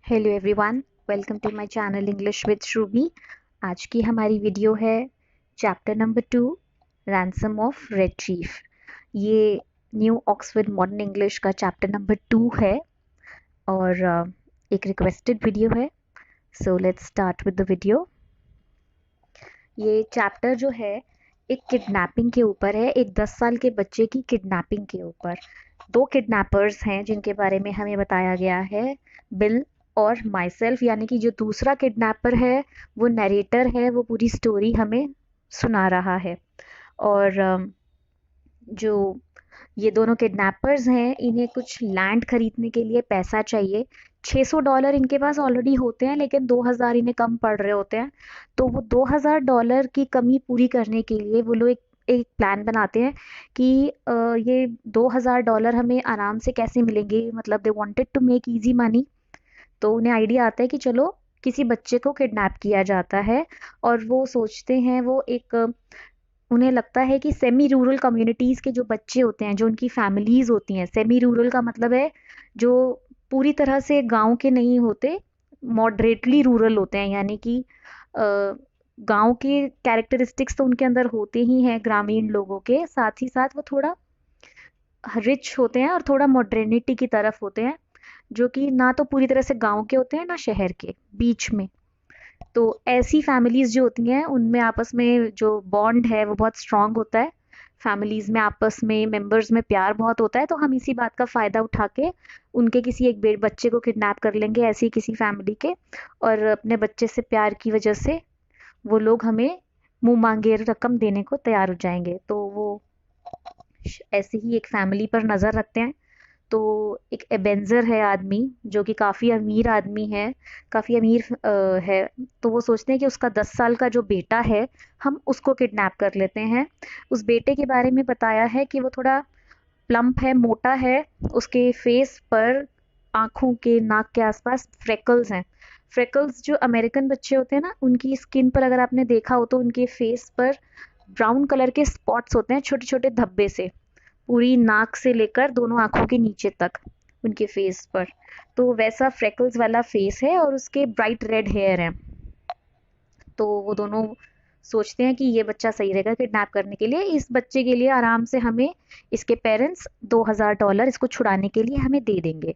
Hello everyone, welcome to my channel English with Shrubi. आज की हमारी वीडियो है chapter number 2, ransom of Red Chief. ये न्यू ऑक्सफोर्ड मॉडर्न इंग्लिश का chapter number 2 है और एक रिक्वेस्टेड वीडियो है। So let's start with the video. ये चैप्टर जो है एक किडनैपिंग के ऊपर है, एक 10 साल के बच्चे की किडनैपिंग के ऊपर। दो किडनैपर्स हैं जिनके बारे में हमें बताया गया है, बिल और माई सेल्फ। यानी कि जो दूसरा किडनैपर है वो नरेटर है, वो पूरी स्टोरी हमें सुना रहा है। और जो ये दोनों किडनैपर्स हैं, इन्हें कुछ लैंड खरीदने के लिए पैसा चाहिए। $600 इनके पास ऑलरेडी होते हैं, लेकिन 2000 इन्हें कम पड़ रहे होते हैं। तो वो $2000 की कमी पूरी करने के लिए वो लोग एक एक प्लान बनाते हैं कि ये $2000 हमें आराम से कैसे मिलेंगे। मतलब they wanted to make easy money. तो उन्हें आइडिया आता है कि चलो किसी बच्चे को किडनैप किया जाता है। और वो सोचते हैं, वो एक उन्हें लगता है कि सेमी रूरल कम्युनिटीज़ के जो बच्चे होते हैं, जो उनकी फैमिलीज़ होती हैं, सेमी रूरल का मतलब है जो पूरी तरह से गांव के नहीं होते, मॉडरेटली रूरल होते हैं। यानी कि गांव के कैरेक्टरिस्टिक्स तो उनके अंदर होते ही हैं, ग्रामीण लोगों के साथ ही साथ वो थोड़ा रिच होते हैं और थोड़ा मॉडर्निटी की तरफ होते हैं, जो कि ना तो पूरी तरह से गांव के होते हैं ना शहर के, बीच में। तो ऐसी फैमिलीज जो होती हैं उनमें आपस में जो बॉन्ड है वो बहुत स्ट्रांग होता है। फैमिलीज में आपस में मेंबर्स में प्यार बहुत होता है। तो हम इसी बात का फायदा उठा के उनके किसी एक बच्चे को किडनैप कर लेंगे, ऐसी किसी फैमिली के। और अपने बच्चे से प्यार की वजह से वो लोग हमें मुंह मांगे रकम देने को तैयार हो जाएंगे। तो वो ऐसे ही एक फैमिली पर नजर रखते हैं। तो एक एबेंजर है आदमी, जो कि काफ़ी अमीर आदमी है, काफ़ी अमीर है। तो वो सोचते हैं कि उसका 10 साल का जो बेटा है, हम उसको किडनैप कर लेते हैं। उस बेटे के बारे में बताया है कि वो थोड़ा प्लम्प है, मोटा है। उसके फेस पर, आँखों के, नाक के आसपास फ्रेकल्स हैं। फ्रेकल्स जो अमेरिकन बच्चे होते हैं ना, उनकी स्किन पर अगर आपने देखा हो तो उनके फेस पर ब्राउन कलर के स्पॉट्स होते हैं, छोटे छोटे धब्बे से, पूरी नाक से लेकर दोनों आंखों के नीचे तक उनके फेस पर। तो वैसा फ्रेकल्स वाला फेस है और उसके ब्राइट रेड हेयर हैं। तो वो दोनों सोचते हैं कि ये बच्चा सही रहेगा किडनैप करने के लिए। इस बच्चे के लिए आराम से हमें इसके पेरेंट्स $2000 इसको छुड़ाने के लिए हमें दे देंगे।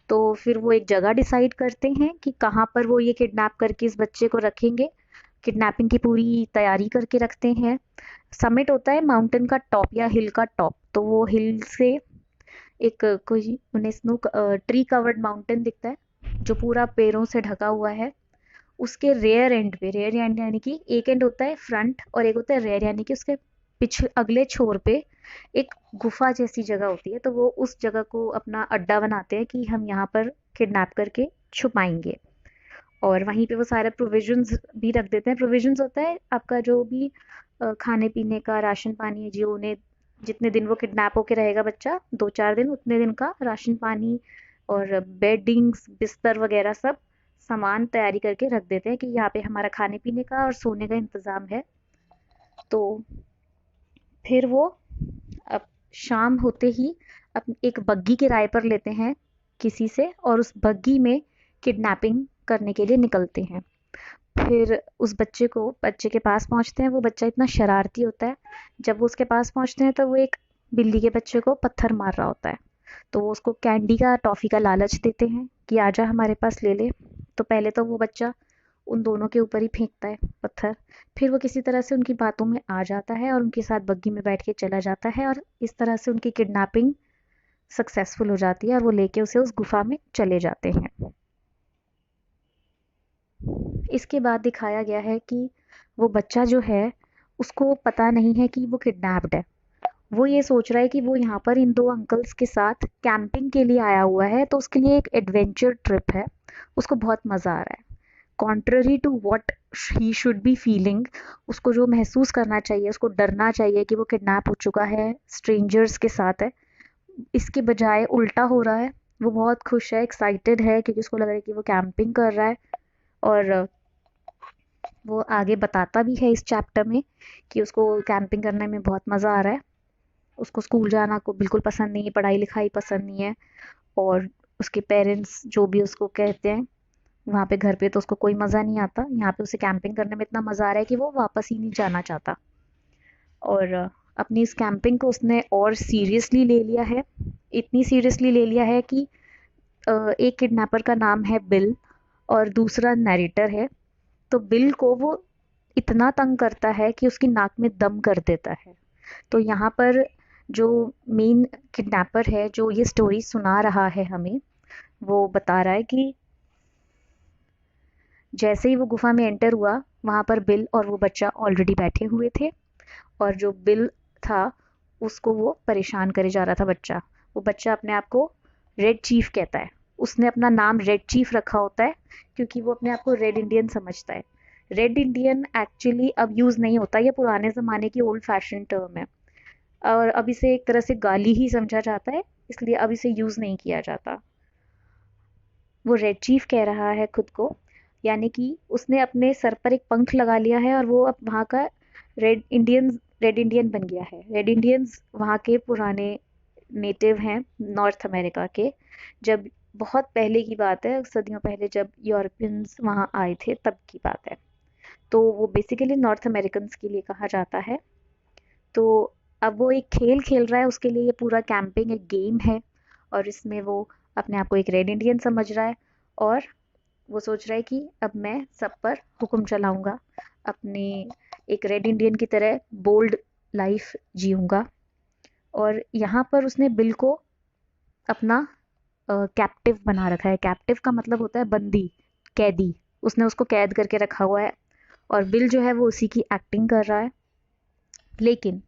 तो फिर वो एक जगह डिसाइड करते हैं कि कहाँ पर वो ये किडनैप करके इस बच्चे को रखेंगे। किडनैपिंग की पूरी तैयारी करके रखते हैं। समिट होता है माउंटेन का टॉप या हिल का टॉप। तो वो हिल से एक कोई उन्हें स्नो ट्री कवर्ड माउंटेन दिखता है, जो पूरा पेड़ों से ढका हुआ है। उसके रेयर एंड पे, रेयर एंड यानी कि एक एंड होता है फ्रंट और एक होता है रेयर, यानी कि उसके पिछले अगले छोर पे एक गुफा जैसी जगह होती है। तो वो उस जगह को अपना अड्डा बनाते हैं कि हम यहाँ पर किडनैप करके छुपाएंगे। और वहीं पे वो सारे प्रोविजंस भी रख देते हैं। प्रोविजंस होता है आपका जो भी खाने पीने का, राशन पानी, जो उन्हें जितने दिन वो किडनैप होके रहेगा बच्चा, 2-4 दिन, उतने दिन का राशन पानी और बेडिंग्स, बिस्तर वगैरह सब सामान तैयारी करके रख देते हैं कि यहाँ पे हमारा खाने पीने का और सोने का इंतजाम है। तो फिर वो अब शाम होते ही एक बग्गी किराए पर लेते हैं किसी से, और उस बग्गी में किडनैपिंग करने के लिए निकलते हैं। फिर उस बच्चे के पास पहुंचते हैं। वो बच्चा इतना शरारती होता है, जब वो उसके पास पहुंचते हैं तो वो एक बिल्ली के बच्चे को पत्थर मार रहा होता है। तो वो उसको कैंडी का, टॉफी का लालच देते हैं कि आजा हमारे पास ले ले। तो पहले तो वो बच्चा उन दोनों के ऊपर ही फेंकता है पत्थर। फिर वो किसी तरह से उनकी बातों में आ जाता है और उनके साथ बग्गी में बैठ के चला जाता है, और इस तरह से उनकी किडनैपिंग सक्सेसफुल हो जाती है और वो लेके उसे उस गुफा में चले जाते हैं। इसके बाद दिखाया गया है कि वो बच्चा जो है, उसको पता नहीं है कि वो किडनैप्ड है। वो ये सोच रहा है कि वो यहाँ पर इन दो अंकल्स के साथ कैंपिंग के लिए आया हुआ है, तो उसके लिए एक एडवेंचर ट्रिप है। उसको बहुत मज़ा आ रहा है, contrary to what he should be feeling. उसको जो महसूस करना चाहिए, उसको डरना चाहिए कि वो किडनैप हो चुका है, स्ट्रेंजर्स के साथ है, इसके बजाय उल्टा हो रहा है। वो बहुत खुश है, एक्साइटेड है, क्योंकि उसको लग रहा है कि वो कैंपिंग कर रहा है। और वो आगे बताता भी है इस चैप्टर में कि उसको कैंपिंग करने में बहुत मज़ा आ रहा है। उसको स्कूल जाना को बिल्कुल पसंद नहीं है, पढ़ाई लिखाई पसंद नहीं है। और उसके पेरेंट्स जो भी उसको कहते हैं वहाँ पे घर पे तो उसको कोई मज़ा नहीं आता, यहाँ पे उसे कैंपिंग करने में इतना मज़ा आ रहा है कि वो वापस ही नहीं जाना चाहता। और अपनी इस कैंपिंग को उसने और सीरियसली ले लिया है, इतनी सीरियसली ले लिया है कि एक किडनैपर का नाम है बिल और दूसरा नैरेटर है। तो बिल को वो इतना तंग करता है कि उसकी नाक में दम कर देता है। तो यहाँ पर जो मेन किडनैपर है जो ये स्टोरी सुना रहा है हमें, वो बता रहा है कि जैसे ही वो गुफा में एंटर हुआ, वहाँ पर बिल और वो बच्चा ऑलरेडी बैठे हुए थे। और जो बिल था उसको वो परेशान करे जा रहा था बच्चा। वो बच्चा अपने आप को रेड चीफ कहता है। उसने अपना नाम रेड चीफ रखा होता है क्योंकि वो अपने आप को रेड इंडियन समझता है। रेड इंडियन एक्चुअली अब यूज़ नहीं होता, ये पुराने ज़माने की ओल्ड फैशन टर्म है और अब इसे एक तरह से गाली ही समझा जाता है, इसलिए अब इसे यूज़ नहीं किया जाता। वो रेड चीफ कह रहा है खुद को, यानी कि उसने अपने सर पर एक पंख लगा लिया है और वो अब वहाँ का रेड इंडियन बन गया है। रेड इंडियंस वहाँ के पुराने नेटिव हैं नॉर्थ अमेरिका के। जब बहुत पहले की बात है, सदियों पहले जब यूरोपियंस वहाँ आए थे तब की बात है। तो वो बेसिकली नॉर्थ अमेरिकन के लिए कहा जाता है। तो अब वो एक खेल खेल रहा है, उसके लिए ये पूरा कैंपिंग एक गेम है और इसमें वो अपने आप को एक रेड इंडियन समझ रहा है और वो सोच रहा है कि अब मैं सब पर हुक्म चलाऊंगा, अपने एक रेड इंडियन की तरह बोल्ड लाइफ जीऊंगा। और यहाँ पर उसने बिल को अपना कैप्टिव बना रखा है। कैप्टिव का मतलब होता है बंदी, कैदी। उसने उसको कैद करके रखा हुआ है और बिल जो है वो उसी की एक्टिंग कर रहा है। लेकिन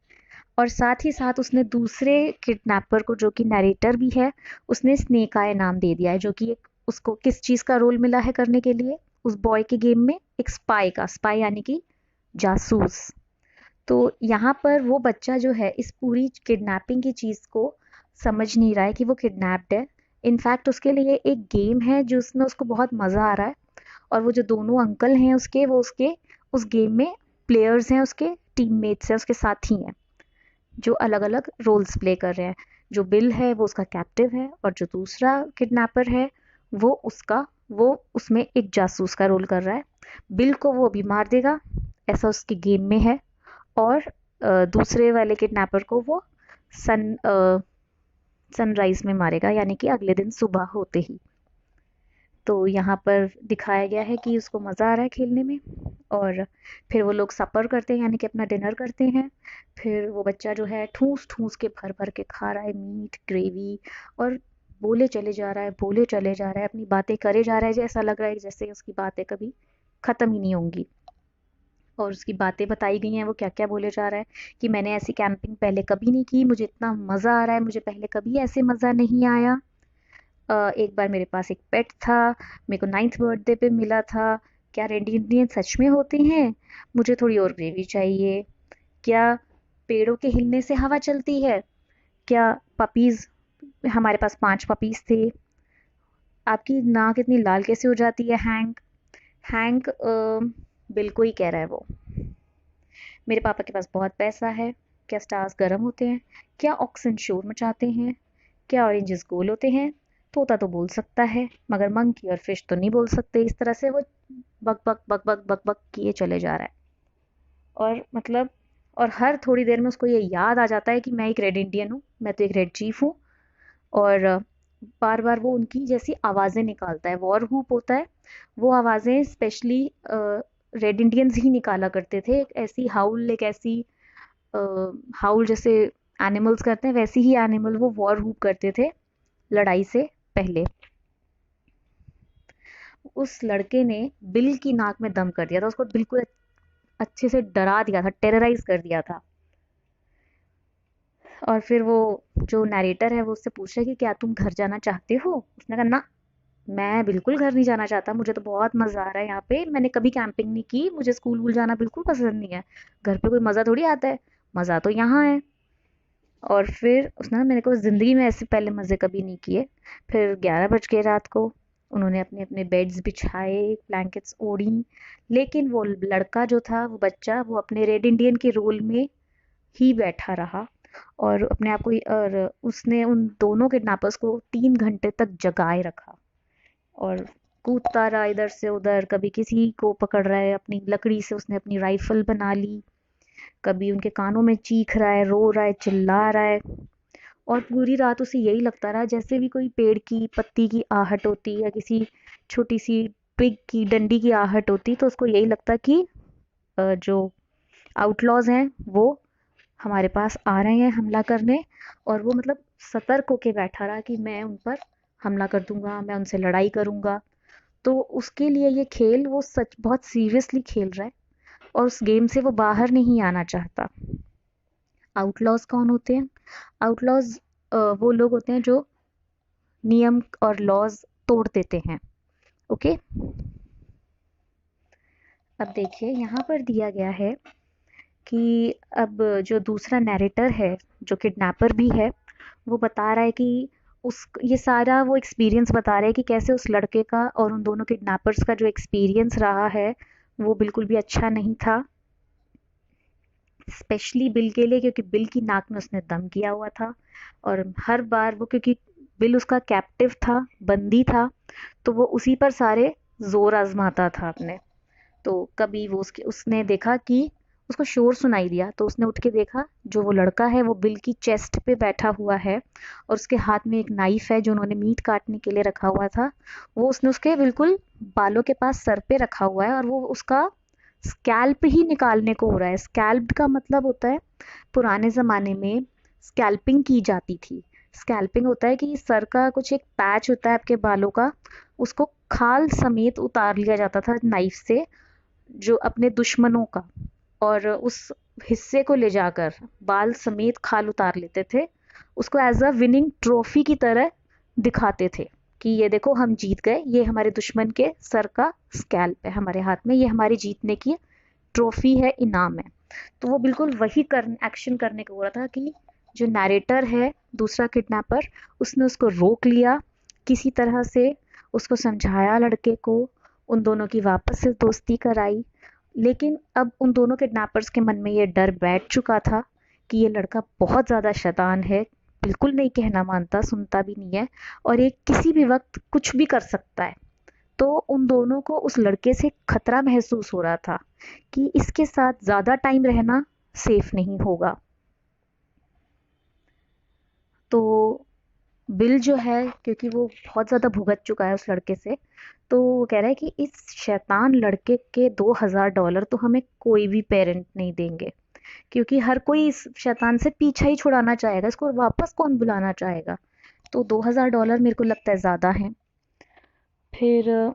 और साथ ही साथ उसने दूसरे किडनैपर को जो कि नरेटर भी है, उसने स्नेक आय नाम दे दिया है, जो कि एक उसको किस चीज़ का रोल मिला है करने के लिए उस बॉय के गेम में, एक स्पाई का। स्पाई यानी कि जासूस। तो यहाँ पर वो बच्चा जो है इस पूरी किडनैपिंग की चीज़ को समझ नहीं रहा है कि वो किडनैप्ड है। इनफैक्ट उसके लिए एक गेम है जिसमें उसको बहुत मज़ा आ रहा है और वो जो दोनों अंकल हैं उसके, वो उसके उस गेम में प्लेयर्स हैं, उसके टीममेट्स हैं, उसके साथी हैं जो अलग अलग रोल्स प्ले कर रहे हैं। जो बिल है वो उसका कैप्टिव है और जो दूसरा किडनैपर है वो उसका वो उसमें एक जासूस का रोल कर रहा है। बिल को वो अभी मार देगा, ऐसा उसके गेम में है। और दूसरे वाले किडनैपर को वो सन सनराइज में मारेगा, यानी कि अगले दिन सुबह होते ही। तो यहाँ पर दिखाया गया है कि उसको मज़ा आ रहा है खेलने में। और फिर वो लोग सपर करते हैं, यानी कि अपना डिनर करते हैं। फिर वो बच्चा जो है ठूस ठूस के भर भर के खा रहा है मीट ग्रेवी और बोले चले जा रहा है, बोले चले जा रहा है, अपनी बातें करे जा रहा है। जैसा लग रहा है जैसे उसकी बातें कभी ख़त्म ही नहीं होंगी। और उसकी बातें बताई गई हैं, वो क्या क्या बोले जा रहा है कि मैंने ऐसी कैंपिंग पहले कभी नहीं की, मुझे इतना मज़ा आ रहा है, मुझे पहले कभी ऐसे मज़ा नहीं आया। एक बार मेरे पास एक पेट था, मेरे को 9th बर्थडे पे मिला था। क्या रेड इंडियन सच में होते हैं? मुझे थोड़ी और ग्रेवी चाहिए। क्या पेड़ों के हिलने से हवा चलती है? क्या पपीज़, हमारे पास 5 पपीज़ थे। आपकी नाक इतनी लाल कैसे हो जाती है हैंक? हैंक बिल को ही कह रहा है वो। मेरे पापा के पास बहुत पैसा है। क्या स्टार्स गर्म होते हैं? क्या ऑक्सन शोर मचाते हैं? क्या ऑरेंजेस गोल होते हैं? तोता तो बोल सकता है मगर मंकी और फिश तो नहीं बोल सकते। इस तरह से वो बक बक बक बक बक बक किए चले जा रहा है। और मतलब और हर थोड़ी देर में उसको ये याद आ जाता है कि मैं एक रेड इंडियन हूँ, मैं तो एक रेड चीफ हूँ। और बार बार वो उनकी जैसी आवाज़ें निकालता है, वॉर हूप होता है। वो आवाज़ें स्पेशली रेड इंडियंस ही निकाला करते थे। एक ऐसी हाउल, एक ऐसी हाउल जैसे एनिमल्स करते हैं वैसे ही एनिमल वो वॉर हूप करते थे लड़ाई से पहले। उस लड़के ने बिल की नाक में दम कर दिया था, उसको बिल्कुल अच्छे से डरा दिया था, टेरराइज कर दिया था। और फिर वो जो नरेटर है वो उससे पूछ रहा है कि क्या तुम घर जाना चाहते हो? उसने कहा ना, मैं बिल्कुल घर नहीं जाना चाहता, मुझे तो बहुत मज़ा आ रहा है यहाँ पे, मैंने कभी कैंपिंग नहीं की, मुझे स्कूल वूल जाना बिल्कुल पसंद नहीं है। घर पे कोई मज़ा थोड़ी आता है, मज़ा तो यहाँ है। और फिर उसने कहा मेरे को ज़िंदगी में ऐसे पहले मज़े कभी नहीं किए। फिर 11 बज गए रात को, उन्होंने अपने अपने बेड्स बिछाए, ब्लैंकेट्स ओढ़ी। लेकिन वो लड़का जो था, वो बच्चा, वो अपने रेड इंडियन के रोल में ही बैठा रहा और अपने आप को और उसने उन दोनों किडनैपर्स को 3 घंटे तक जगाए रखा। और कूदता रहा इधर से उधर, कभी किसी को पकड़ रहा है, अपनी लकड़ी से उसने अपनी राइफल बना ली, कभी उनके कानों में चीख रहा है, रो रहा है, चिल्ला रहा है। और पूरी रात उसे यही लगता रहा जैसे भी कोई पेड़ की पत्ती की आहट होती या किसी छोटी सी ट्विग की डंडी की आहट होती, तो उसको यही लगता कि जो आउटलॉज हैं वो हमारे पास आ रहे हैं हमला करने। और वो मतलब सतर्क होके बैठा रहा कि मैं उन पर हमला कर दूंगा, मैं उनसे लड़ाई करूंगा। तो उसके लिए ये खेल वो सच बहुत सीरियसली खेल रहा है और उस गेम से वो बाहर नहीं आना चाहता। आउटलॉज कौन होते हैं? आउटलॉज वो लोग होते हैं जो नियम और लॉज तोड़ देते हैं। ओके, अब देखिए यहाँ पर दिया गया है कि अब जो दूसरा नैरेटर है, जो किडनैपर भी है, वो बता रहा है कि उस ये सारा वो एक्सपीरियंस बता रहा है कि कैसे उस लड़के का और उन दोनों किडनैपर्स का जो एक्सपीरियंस रहा है वो बिल्कुल भी अच्छा नहीं था। स्पेशली बिल के लिए, क्योंकि बिल की नाक में उसने दम किया हुआ था और हर बार वो, क्योंकि बिल उसका कैप्टिव था, बंदी था, तो वो उसी पर सारे जोर आजमाता था अपने। तो कभी वो उसने देखा कि उसको शोर सुनाई दिया, तो उसने उठ के देखा जो वो लड़का है वो बिल की चेस्ट पे बैठा हुआ है और उसके हाथ में एक नाइफ है जो उन्होंने मीट काटने के लिए रखा हुआ था, वो उसने उसके बिल्कुल बालों के पास सर पे रखा हुआ है और वो उसका स्कैल्प ही निकालने को हो रहा है। स्कैल्प का मतलब होता है, पुराने ज़माने में स्कैल्पिंग की जाती थी। स्कैल्पिंग होता है कि सर का कुछ एक पैच होता है आपके बालों का, उसको खाल समेत उतार लिया जाता था नाइफ से, जो अपने दुश्मनों का, और उस हिस्से को ले जाकर बाल समेत खाल उतार लेते थे, उसको एज अ विनिंग ट्रॉफी की तरह दिखाते थे कि ये देखो हम जीत गए, ये हमारे दुश्मन के सर का स्कैल्प है हमारे हाथ में, ये हमारी जीतने की ट्रॉफी है, इनाम है। तो वो बिल्कुल वही कर एक्शन करने को हो रहा था कि जो नैरेटर है, दूसरा किडनैपर, उसने उसको रोक लिया किसी तरह से, उसको समझाया लड़के को, उन दोनों की वापस से दोस्ती कराई। लेकिन अब उन दोनों किडनैपर्स के मन में ये डर बैठ चुका था कि ये लड़का बहुत ज़्यादा शैतान है, बिल्कुल नहीं कहना मानता, सुनता भी नहीं है और ये किसी भी वक्त कुछ भी कर सकता है। तो उन दोनों को उस लड़के से खतरा महसूस हो रहा था कि इसके साथ ज़्यादा टाइम रहना सेफ नहीं होगा। तो बिल जो है, क्योंकि वो बहुत ज़्यादा भुगत चुका है उस लड़के से, तो वो कह रहा है कि इस शैतान लड़के के $2000 तो हमें कोई भी पेरेंट नहीं देंगे, क्योंकि हर कोई इस शैतान से पीछा ही छुड़ाना चाहेगा, इसको वापस कौन बुलाना चाहेगा। तो $2000 मेरे को लगता है ज़्यादा है। फिर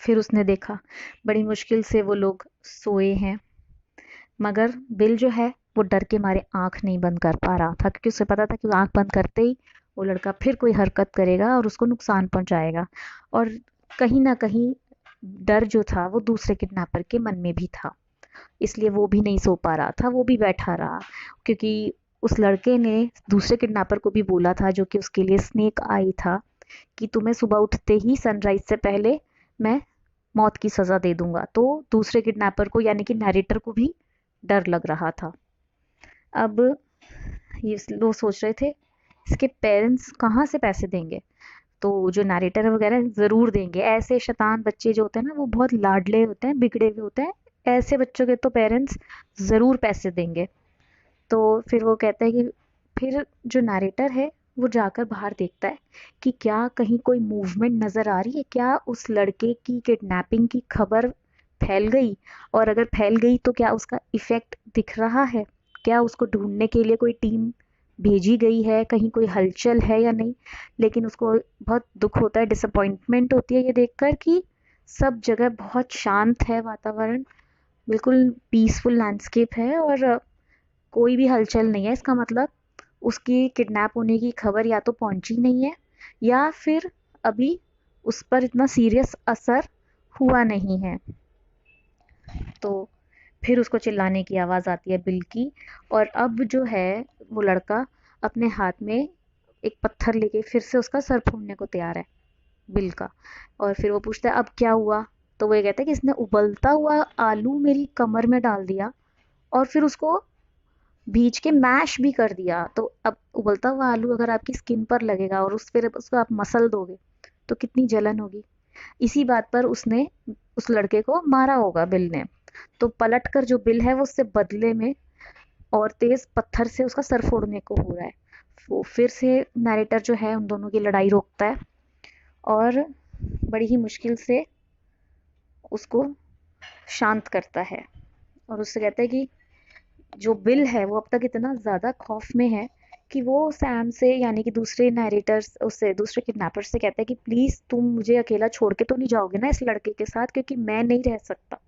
फिर उसने देखा बड़ी मुश्किल से वो लोग सोए हैं, मगर बिल जो है वो डर के मारे आंख नहीं बंद कर पा रहा था, क्योंकि उसे पता था कि वो आंख बंद करते ही वो लड़का फिर कोई हरकत करेगा और उसको नुकसान पहुंचाएगा। और कहीं ना कहीं डर जो था वो दूसरे किडनैपर के मन में भी था, इसलिए वो भी नहीं सो पा रहा था, वो भी बैठा रहा, क्योंकि उस लड़के ने दूसरे किडनैपर को भी बोला था, जो कि उसके लिए स्नेक आई था, कि तुम्हें सुबह उठते ही सनराइज से पहले मैं मौत की सजा दे दूंगा। तो दूसरे किडनैपर को, यानी कि नैरेटर को भी डर लग रहा था। अब ये लोग सोच रहे थे इसके पेरेंट्स कहाँ से पैसे देंगे, तो जो नैरेटर वगैरह ज़रूर देंगे। ऐसे शैतान बच्चे जो होते हैं ना, वो बहुत लाडले होते हैं, बिगड़े हुए होते हैं, ऐसे बच्चों के तो पेरेंट्स ज़रूर पैसे देंगे। तो फिर वो कहता है कि फिर जो नैरेटर है वो जाकर बाहर देखता है कि क्या कहीं कोई मूवमेंट नज़र आ रही है, क्या उस लड़के की किडनैपिंग की खबर फैल गई, और अगर फैल गई तो क्या उसका इफ़ेक्ट दिख रहा है, क्या उसको ढूंढने के लिए कोई टीम भेजी गई है, कहीं कोई हलचल है या नहीं। लेकिन उसको बहुत दुख होता है, डिसअपॉइंटमेंट होती है ये देखकर कि सब जगह बहुत शांत है वातावरण, बिल्कुल पीसफुल लैंडस्केप है और कोई भी हलचल नहीं है। इसका मतलब उसकी किडनैप होने की खबर या तो पहुंची नहीं है, या फिर अभी उस पर इतना सीरियस असर हुआ नहीं है। तो फिर उसको चिल्लाने की आवाज़ आती है बिल की, और अब जो है वो लड़का अपने हाथ में एक पत्थर लेके फिर से उसका सर फोड़ने को तैयार है, बिल का। और फिर वो पूछता है अब क्या हुआ, तो वो ये कहता है कि इसने उबलता हुआ आलू मेरी कमर में डाल दिया और फिर उसको भीज के मैश भी कर दिया, तो अब उबलता हुआ आलू अगर आपकी स्किन पर लगेगा और उस फिर उसको आप मसल दोगे तो कितनी जलन होगी। इसी बात पर उसने उस लड़के को मारा होगा बिल ने। तो पलट कर जो बिल है वो उससे बदले में और तेज पत्थर से उसका सर फोड़ने को हो रहा है। वो फिर से नैरेटर जो है उन दोनों की लड़ाई रोकता है और बड़ी ही मुश्किल से उसको शांत करता है और उससे कहता है कि जो बिल है वो अब तक इतना ज़्यादा खौफ में है कि वो सैम से यानी कि दूसरे नैरेटर्स उससे दूसरे किडनैपर से कहता है कि प्लीज़ तुम मुझे अकेला छोड़ के तो नहीं जाओगे ना इस लड़के के साथ, क्योंकि मैं नहीं रह सकता।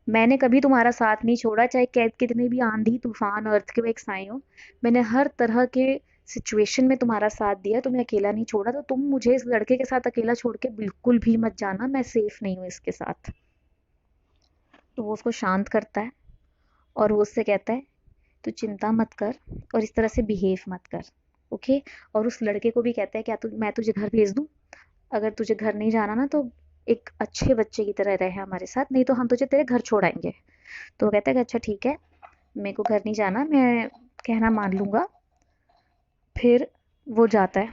मैंने कभी तुम्हारा साथ नहीं छोड़ा, चाहे कैद कितने भी आंधी तूफान अर्थक्वेक्स आए हो। मैंने हर तरह के सिचुएशन में तुम्हारा साथ दिया, तुम्हें अकेला नहीं छोड़ा। तो तुम मुझे इस लड़के के साथ अकेला छोड़ के बिल्कुल भी मत जाना, मैं सेफ नहीं हूँ इसके साथ। तो वो उसको शांत करता है और वो उससे कहता है तू चिंता मत कर और इस तरह से बिहेव मत कर, ओके। और उस लड़के को भी कहता है क्या मैं तुझे घर भेज दूँ? अगर तुझे घर नहीं जाना ना तो एक अच्छे बच्चे की तरह रहे हमारे साथ, नहीं तो हम तुझे तेरे घर छोड़ाएंगे। तो वो कहता है कि अच्छा ठीक है, मेरे को घर नहीं जाना, मैं कहना मान लूँगा। फिर वो जाता है,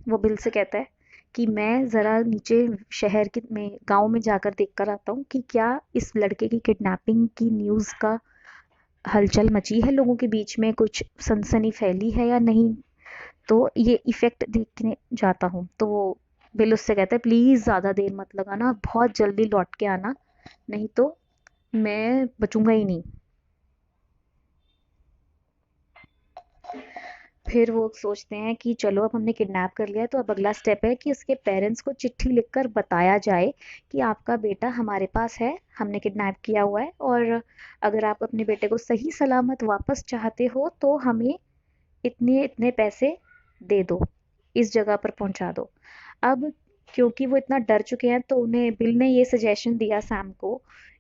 वो बिल से कहता है कि मैं ज़रा नीचे शहर के में गांव में जाकर देख कर आता हूँ कि क्या इस लड़के की किडनैपिंग की न्यूज़ का हलचल मची है, लोगों के बीच में कुछ सनसनी फैली है या नहीं। तो ये इफ़ेक्ट देखने जाता हूँ। तो वो बिल उससे कहता है प्लीज़ ज़्यादा देर मत लगाना, बहुत जल्दी लौट के आना, नहीं तो मैं बचूंगा ही नहीं। फिर वो सोचते हैं कि चलो अब हमने किडनैप कर लिया है तो अब अगला स्टेप है कि उसके पेरेंट्स को चिट्ठी लिखकर बताया जाए कि आपका बेटा हमारे पास है, हमने किडनैप किया हुआ है, और अगर आप अपने बेटे को सही सलामत वापस चाहते हो तो हमें इतने इतने पैसे दे दो, इस जगह पर पहुंचा दो। अब क्योंकि वो इतना डर चुके हैं तो उन्हें बिल ने ये सजेशन दिया सैम को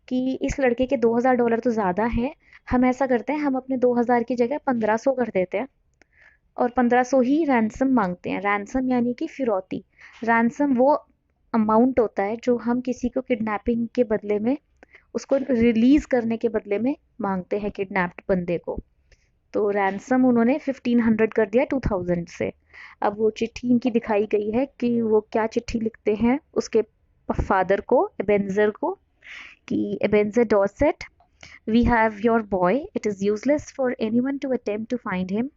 कि इस लड़के के $2000 तो ज़्यादा हैं, हम ऐसा करते हैं हम अपने 2000 की जगह 1500 कर देते हैं और 1500 ही रैंसम मांगते हैं। रैंसम यानी कि फिरौती। रैंसम वो अमाउंट होता है जो हम किसी को किडनैपिंग के बदले में, उसको रिलीज करने के बदले में मांगते हैं किडनैप्ड बंदे को। तो रैंसम उन्होंने 1500 कर दिया 2000 से। अब वो चिट्ठी इनकी दिखाई गई है कि वो क्या चिट्ठी लिखते हैं उसके फादर को, एबेंजर को, कि Ebenezer Dorset, we have your boy, it is useless for anyone to attempt to find him,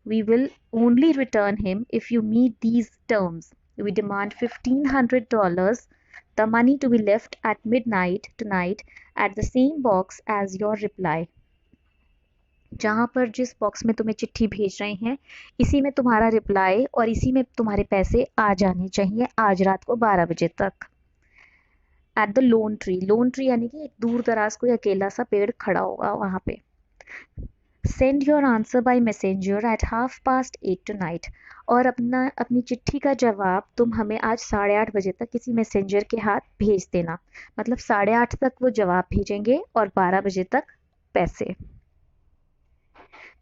we will only return him if you meet these terms. We demand $1,500, the money to be left at midnight tonight at the same box as your reply. जहाँ पर जिस box में तुम्हें चिट्ठी भेज रहे हैं इसी में तुम्हारा रिप्लाई और इसी में तुम्हारे पैसे आ जाने चाहिए आज रात को 12 बजे तक। एट द लोन ट्री यानी कि एक दूर दराज कोई अकेला सा पेड़ खड़ा होगा वहां पे। Send your answer by messenger at 8:30 tonight, और अपनी चिट्ठी का जवाब तुम हमें आज 8:30 बजे तक किसी मैसेंजर के हाथ भेज देना। मतलब 8:30 तक वो जवाब भेजेंगे और 12 बजे तक पैसे।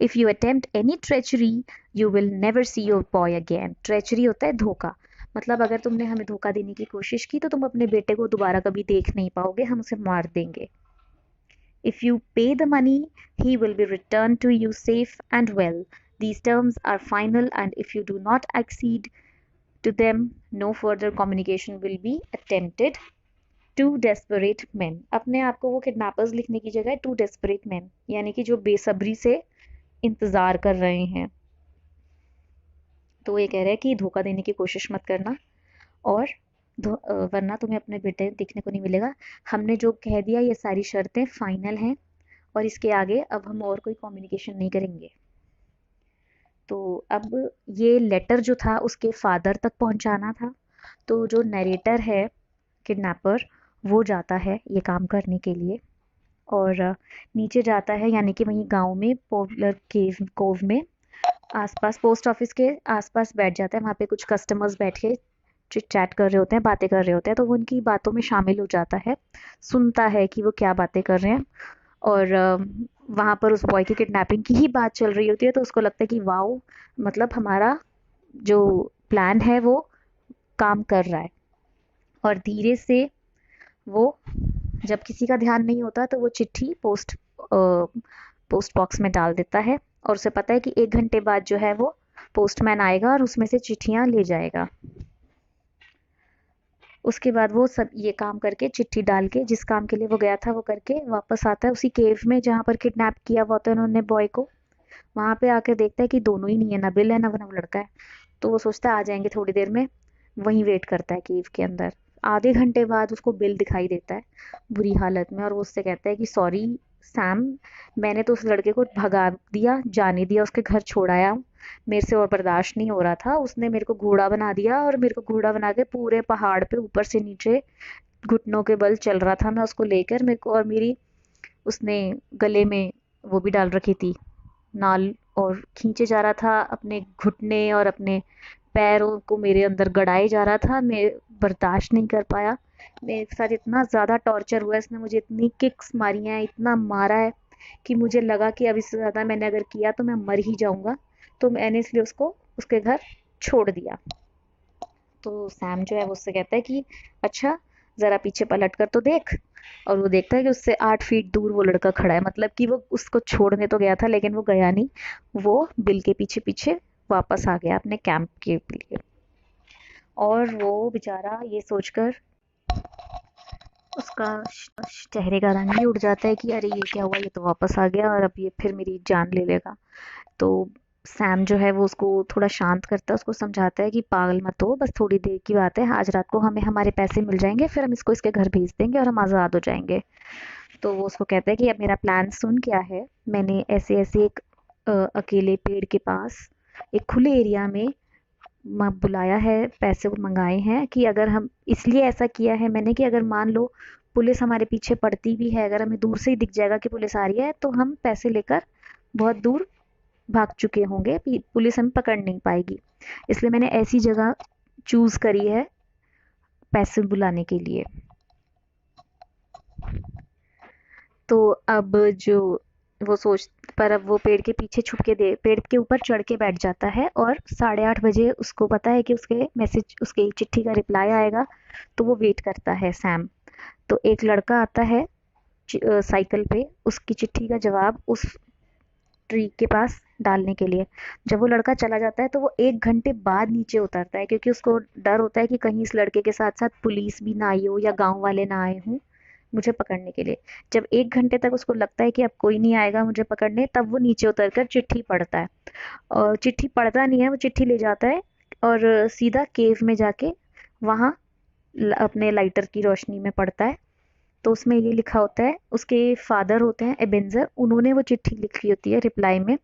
If you attempt any treachery you will never see your boy again. Treachery होता है धोखा, मतलब अगर तुमने हमें धोखा देने की कोशिश की तो तुम अपने बेटे को दोबारा कभी देख नहीं पाओगे, हम उसे मार देंगे। If you pay the money, he will be returned to you safe and well. These terms are final, and if you do not accede to them, no further communication will be attempted. Two desperate men, अपने आप को वो kidnappers लिखने की जगह to desperate man, यानी कि जो बेसब्री से इंतजार कर रहे हैं। तो ये कह रहे हैं कि धोखा देने की कोशिश मत करना और वरना तुम्हें अपने बेटे दिखने को नहीं मिलेगा। हमने जो कह दिया ये सारी शर्तें फाइनल हैं और इसके आगे अब हम और कोई कम्युनिकेशन नहीं करेंगे। तो अब ये लेटर जो था उसके फादर तक पहुंचाना था। तो जो नरेटर है किडनैपर वो जाता है ये काम करने के लिए और नीचे जाता है यानी कि वहीं गांव में पॉपुलर केव कोव में आसपास पोस्ट ऑफिस के आसपास बैठ जाता है। वहाँ पे कुछ कस्टमर्स बैठ के चिट चैट कर रहे होते हैं, बातें कर रहे होते हैं, तो वो उनकी बातों में शामिल हो जाता है, सुनता है कि वो क्या बातें कर रहे हैं। और वहाँ पर उस बॉय की किडनैपिंग की ही बात चल रही होती है, तो उसको लगता है कि वाओ, मतलब हमारा जो प्लान है वो काम कर रहा है। और धीरे से वो, जब किसी का ध्यान नहीं होता तो वो चिट्ठी पोस्ट पोस्ट बॉक्स में डाल देता है और उसे पता है कि 1 घंटे बाद जो है वो पोस्टमैन आएगा और उसमें से चिट्ठियां ले जाएगा। उसके बाद वो सब ये काम करके, चिट्ठी डाल के, जिस काम के लिए वो गया था वो करके वापस आता है उसी केव में जहाँ पर किडनैप किया हुआ होता है उन्होंने बॉय को। वहां पे आकर देखता है कि दोनों ही नहीं है, ना बिल है ना वो लड़का है। तो वो सोचता है आ जाएंगे थोड़ी देर में, वहीं वेट करता है केव के अंदर। आधे घंटे बाद उसको बिल दिखाई देता है बुरी हालत में, और वो उससे कहता है कि सॉरी सैम, मैंने तो उस लड़के को भगा दिया, जाने दिया, उसके घर छोड़ाया, मेरे से और बर्दाश्त नहीं हो रहा था, उसने मेरे को घोड़ा बना दिया और मेरे को घोड़ा बना के पूरे पहाड़ पे ऊपर से नीचे घुटनों के बल चल रहा था मैं उसको लेकर, मेरे को और मेरी उसने गले में वो भी डाल रखी थी नाल, और खींचे जा रहा था अपने घुटने और अपने पैरों को मेरे अंदर गड़ाए जा रहा था। मैं बर्दाश्त नहीं कर पाया, मेरे साथ इतना ज़्यादा टॉर्चर हुआ है, इसने मुझे इतनी किक्स मारी हैं, इतना मारा है कि मुझे लगा कि अब इससे ज़्यादा मैंने अगर किया तो मैं मर ही जाऊंगा। तो मैंने इसलिए उसको उसके घर छोड़ दिया। तो सैम जो है वो उससे कहता है कि अच्छा ज़रा पीछे पलट कर तो देख। और वो देखता है कि उससे 8 फीट दूर वो लड़का खड़ा है, मतलब कि वो उसको छोड़ने तो गया था लेकिन वो गया नहीं, वो बिल के पीछे पीछे वापस आ गया अपने कैंप के लिए। और वो बेचारा ये सोचकर, उसका चेहरे का रंग ही उड़ जाता है कि अरे ये क्या हुआ, ये तो वापस आ गया और अब ये फिर मेरी जान ले लेगा। तो सैम जो है वो उसको थोड़ा शांत करता है, उसको समझाता है कि पागल मत हो, बस थोड़ी देर की बात है, आज रात को हमें हमारे पैसे मिल जाएंगे, फिर हम इसको इसके घर भेज देंगे और हम आज़ाद हो जाएंगे। तो वो उसको कहता है कि अब मेरा प्लान सुन क्या है, मैंने ऐसे ऐसे एक अकेले पेड़ के पास एक खुले एरिया में बुलाया है, पैसे को मंगाए हैं कि अगर हम, इसलिए ऐसा किया है मैंने कि अगर मान लो पुलिस हमारे पीछे पड़ती भी है, अगर हमें दूर से ही दिख जाएगा कि पुलिस आ रही है तो हम पैसे लेकर बहुत दूर भाग चुके होंगे, पुलिस हमें पकड़ नहीं पाएगी। इसलिए मैंने ऐसी जगह चूज करी है पैसे बुलाने के लिए। तो अब जो वो सोच, पर अब वो पेड़ के पीछे छुप के दे, पेड़ के ऊपर चढ़ के बैठ जाता है और 8:30 बजे उसको पता है कि उसके मैसेज, उसके चिट्ठी का रिप्लाई आएगा। तो वो वेट करता है सैम। तो एक लड़का आता है साइकिल पे उसकी चिट्ठी का जवाब उस ट्री के पास डालने के लिए। जब वो लड़का चला जाता है तो वो 1 घंटे बाद नीचे उतरता है, क्योंकि उसको डर होता है कि कहीं इस लड़के के साथ साथ पुलिस भी ना आई हो या गांव वाले ना आए हों मुझे पकड़ने के लिए। जब 1 घंटे तक उसको लगता है कि अब कोई नहीं आएगा मुझे पकड़ने, तब वो नीचे उतरकर चिट्ठी पढ़ता है। और चिट्ठी पढ़ता नहीं है, वो चिट्ठी ले जाता है और सीधा केव में जाके वहाँ अपने लाइटर की रोशनी में पढ़ता है। तो उसमें ये लिखा होता है, उसके फादर होते हैं एबेंजर, उन्होंने वो चिट्ठी लिखी होती है रिप्लाई में।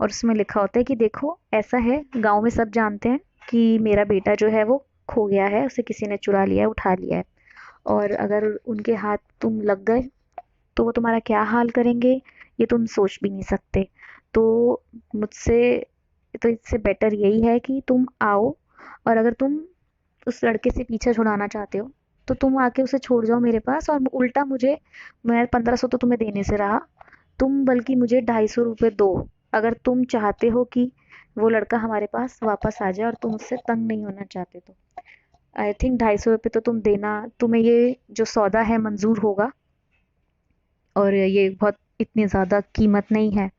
और उसमें लिखा होता है कि देखो ऐसा है, गांव में सब जानते हैं कि मेरा बेटा जो है वो खो गया है, उसे किसी ने चुरा लिया है, उठा लिया है, और अगर उनके हाथ तुम लग गए तो वो तुम्हारा क्या हाल करेंगे ये तुम सोच भी नहीं सकते। तो मुझसे, तो इससे बेटर यही है कि तुम आओ, और अगर तुम उस लड़के से पीछा छुड़ाना चाहते हो तो तुम आके उसे छोड़ जाओ मेरे पास, और उल्टा मुझे, मैं 1500 तो तुम्हें देने से रहा, तुम बल्कि मुझे 250 रुपये दो, अगर तुम चाहते हो कि वो लड़का हमारे पास वापस आ जाए और तुम उससे तंग नहीं होना चाहते तो। आई थिंक 250 रुपये तो तुम देना, तुम्हें ये जो सौदा है मंजूर होगा, और ये बहुत इतनी ज़्यादा कीमत नहीं है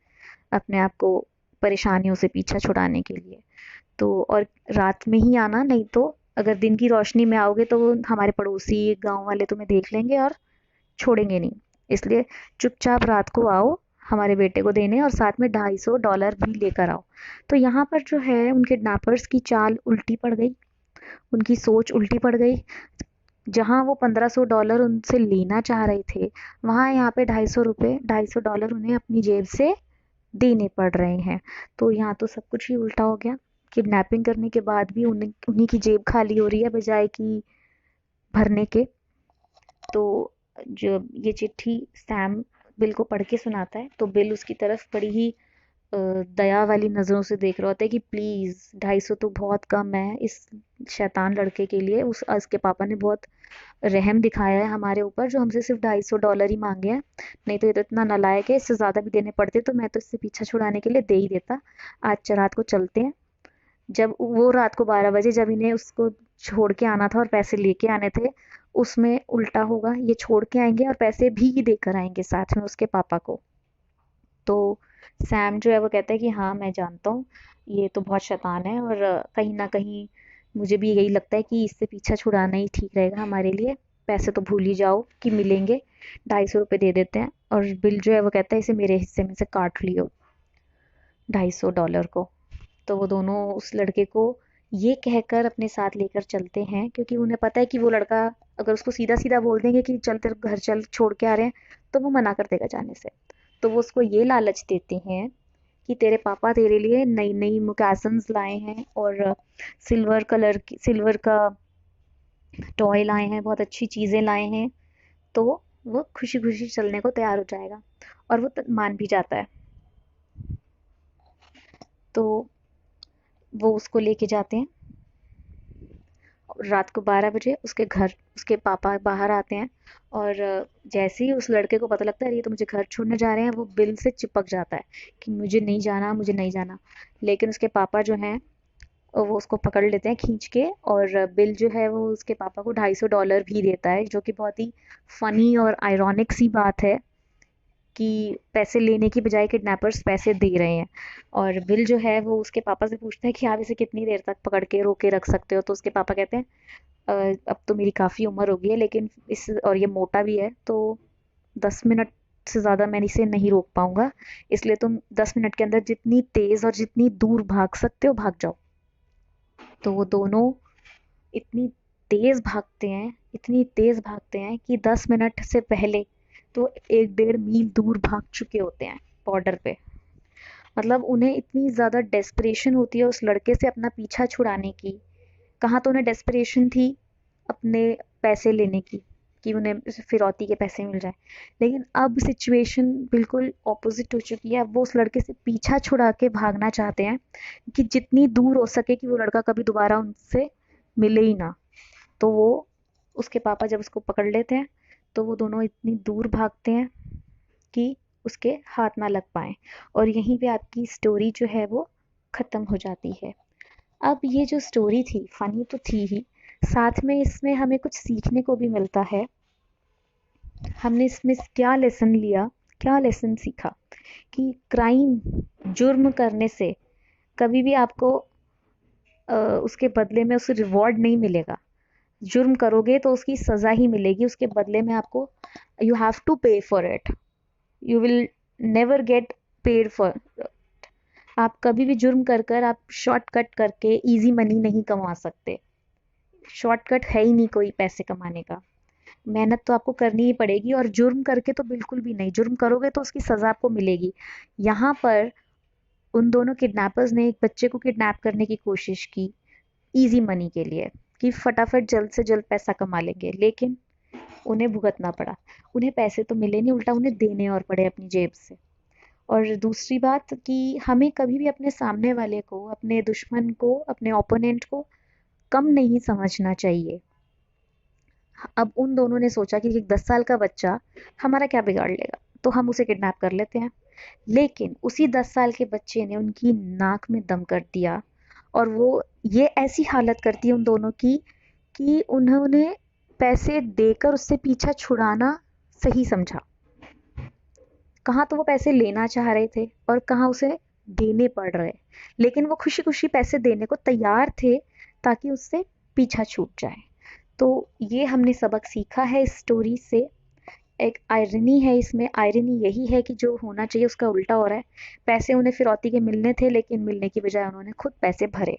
अपने आप को परेशानियों से पीछा छुड़ाने के लिए। तो और रात में ही आना, नहीं तो अगर दिन की रोशनी में आओगे तो हमारे पड़ोसी गांव वाले तुम्हें देख लेंगे और छोड़ेंगे नहीं। इसलिए चुपचाप रात को आओ हमारे बेटे को देने, और साथ में $250 भी लेकर आओ। तो यहाँ पर जो है उनके किडनैपर्स की चाल उल्टी पड़ गई, उनकी सोच उल्टी पड़ गई। जहाँ वो $1500 उनसे लेना चाह रहे थे, वहाँ यहाँ पे 250 रुपये, $250 उन्हें अपनी जेब से देने पड़ रहे हैं। तो यहाँ तो सब कुछ ही उल्टा हो गया, किडनैपिंग करने के बाद भी उन्हीं उन्हीं की जेब खाली हो रही है बजाय कि भरने के। तो जो ये चिट्ठी सैम बिल को पढ़ के सुनाता है तो बिल उसकी तरफ बड़ी ही दया वाली नज़रों से देख रहा होता है कि प्लीज़ 250 तो बहुत कम है इस शैतान लड़के के लिए। उसके पापा ने बहुत रहम दिखाया है हमारे ऊपर, जो हमसे सिर्फ $250 ही मांगे हैं, नहीं तो ये तो इतना नालायक है, इससे ज़्यादा भी देने पड़ते तो मैं तो इससे पीछा छुड़ाने के लिए दे ही देता। आज रात को चलते हैं। जब वो रात को 12 बजे, जब इन्हें उसको छोड़ के आना था और पैसे लेके आने थे, उसमें उल्टा होगा, ये छोड़ के आएंगे और पैसे भी देकर आएंगे साथ में उसके पापा को। तो सैम जो है वो कहता है कि हाँ मैं जानता हूँ ये तो बहुत शैतान है, और कहीं ना कहीं मुझे भी यही लगता है कि इससे पीछा छुड़ाना ही ठीक रहेगा हमारे लिए। पैसे तो भूल ही जाओ कि मिलेंगे, 250 रुपये दे देते हैं। और बिल जो है वो कहता है इसे मेरे हिस्से में से काट लियो, $250 को। तो वो दोनों उस लड़के को ये कहकर अपने साथ लेकर चलते हैं, क्योंकि उन्हें पता है कि वो लड़का अगर उसको सीधा सीधा बोल देंगे कि चल तेरे घर चल छोड़ के आ रहे हैं, तो वो मना कर देगा जाने से। तो वो उसको ये लालच देते हैं कि तेरे पापा तेरे लिए नई नई मुकासन्स लाए हैं, और सिल्वर का टॉय लाए हैं, बहुत अच्छी चीज़ें लाए हैं। तो वो खुशी खुशी चलने को तैयार हो जाएगा, और वो मान भी जाता है। तो वो उसको लेके जाते हैं। रात को 12 बजे उसके पापा बाहर आते हैं, और जैसे ही उस लड़के को पता लगता है ये तो मुझे घर छोड़ने जा रहे हैं, वो बिल से चिपक जाता है कि मुझे नहीं जाना, मुझे नहीं जाना। लेकिन उसके पापा जो हैं वो उसको पकड़ लेते हैं खींच के, और बिल जो है वो उसके पापा को $250 भी देता है, जो कि बहुत ही फनी और आयरॉनिक सी बात है कि पैसे लेने की बजाय किडनैपर्स पैसे दे रहे हैं। और बिल जो है वो उसके पापा से पूछता है कि आप इसे कितनी देर तक पकड़ के रोके रख सकते हो। तो उसके पापा कहते हैं अब तो मेरी काफ़ी उम्र हो गई है, लेकिन इस और ये मोटा भी है, तो 10 मिनट से ज़्यादा मैं इसे नहीं रोक पाऊंगा, इसलिए तुम 10 मिनट के अंदर जितनी तेज़ और जितनी दूर भाग सकते हो भाग जाओ। तो वो दोनों इतनी तेज़ भागते हैं, इतनी तेज़ भागते हैं कि 10 मिनट से पहले तो 1-1.5 मील दूर भाग चुके होते हैं बॉर्डर पे। मतलब उन्हें इतनी ज़्यादा डेस्परेशन होती है उस लड़के से अपना पीछा छुड़ाने की। कहाँ तो उन्हें डेस्परेशन थी अपने पैसे लेने की, कि उन्हें फिरौती के पैसे मिल जाए, लेकिन अब सिचुएशन बिल्कुल ऑपोजिट हो चुकी है। अब वो उस लड़के से पीछा छुड़ा के भागना चाहते हैं कि जितनी दूर हो सके कि वो लड़का कभी दोबारा उनसे मिले ही ना। तो वो उसके पापा जब उसको पकड़ लेते हैं, तो वो दोनों इतनी दूर भागते हैं कि उसके हाथ ना लग पाए, और यहीं पे आपकी स्टोरी जो है वो ख़त्म हो जाती है। अब ये जो स्टोरी थी फनी तो थी ही, साथ में इसमें हमें कुछ सीखने को भी मिलता है। हमने इसमें क्या लेसन लिया, क्या लेसन सीखा कि जुर्म करने से कभी भी आपको उसके बदले में उसे रिवॉर्ड नहीं मिलेगा। जुर्म करोगे तो उसकी सज़ा ही मिलेगी, उसके बदले में आपको यू हैव टू पे for it, you will never get paid for. आप कभी भी जुर्म कर कर आप शॉर्टकट करके इजी मनी नहीं कमा सकते। शॉर्टकट है ही नहीं कोई पैसे कमाने का, मेहनत तो आपको करनी ही पड़ेगी, और जुर्म करके तो बिल्कुल भी नहीं। जुर्म करोगे तो उसकी सज़ा आपको मिलेगी। यहाँ पर उन दोनों किडनैपर्स ने एक बच्चे को किडनैप करने की कोशिश की इजी मनी के लिए, कि फटाफट जल्द से जल्द पैसा कमा लेंगे, लेकिन उन्हें भुगतना पड़ा। उन्हें पैसे तो मिले नहीं, उल्टा उन्हें देने और पड़े अपनी जेब से। और दूसरी बात कि हमें कभी भी अपने सामने वाले को, अपने दुश्मन को, अपने ओपोनेंट को कम नहीं समझना चाहिए। अब उन दोनों ने सोचा कि एक 10 साल का बच्चा हमारा क्या बिगाड़ लेगा, तो हम उसे किडनैप कर लेते हैं। लेकिन उसी 10 साल के बच्चे ने उनकी नाक में दम कर दिया, और वो ये ऐसी हालत कर दी उन दोनों की कि उन्होंने पैसे देकर उससे पीछा छुड़ाना सही समझा। कहाँ तो वो पैसे लेना चाह रहे थे और कहाँ उसे देने पड़ रहे, लेकिन वो खुशी खुशी पैसे देने को तैयार थे ताकि उससे पीछा छूट जाए। तो ये हमने सबक सीखा है इस स्टोरी से। एक आयरनी है इसमें, आयरनी यही है कि जो होना चाहिए उसका उल्टा हो रहा है। पैसे उन्हें फिरौती के मिलने थे, लेकिन मिलने की बजाय उन्होंने खुद पैसे भरे।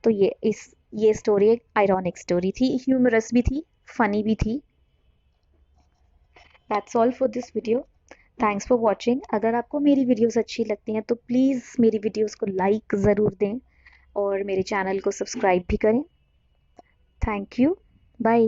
तो ये स्टोरी एक आयरॉनिक स्टोरी थी, ह्यूमरस भी थी, फनी भी थी। That's all for this video. Thanks for watching. अगर आपको मेरी वीडियोस अच्छी लगती हैं तो प्लीज़ मेरी वीडियोस को लाइक ज़रूर दें, और मेरे चैनल को सब्सक्राइब भी करें। Thank you, bye.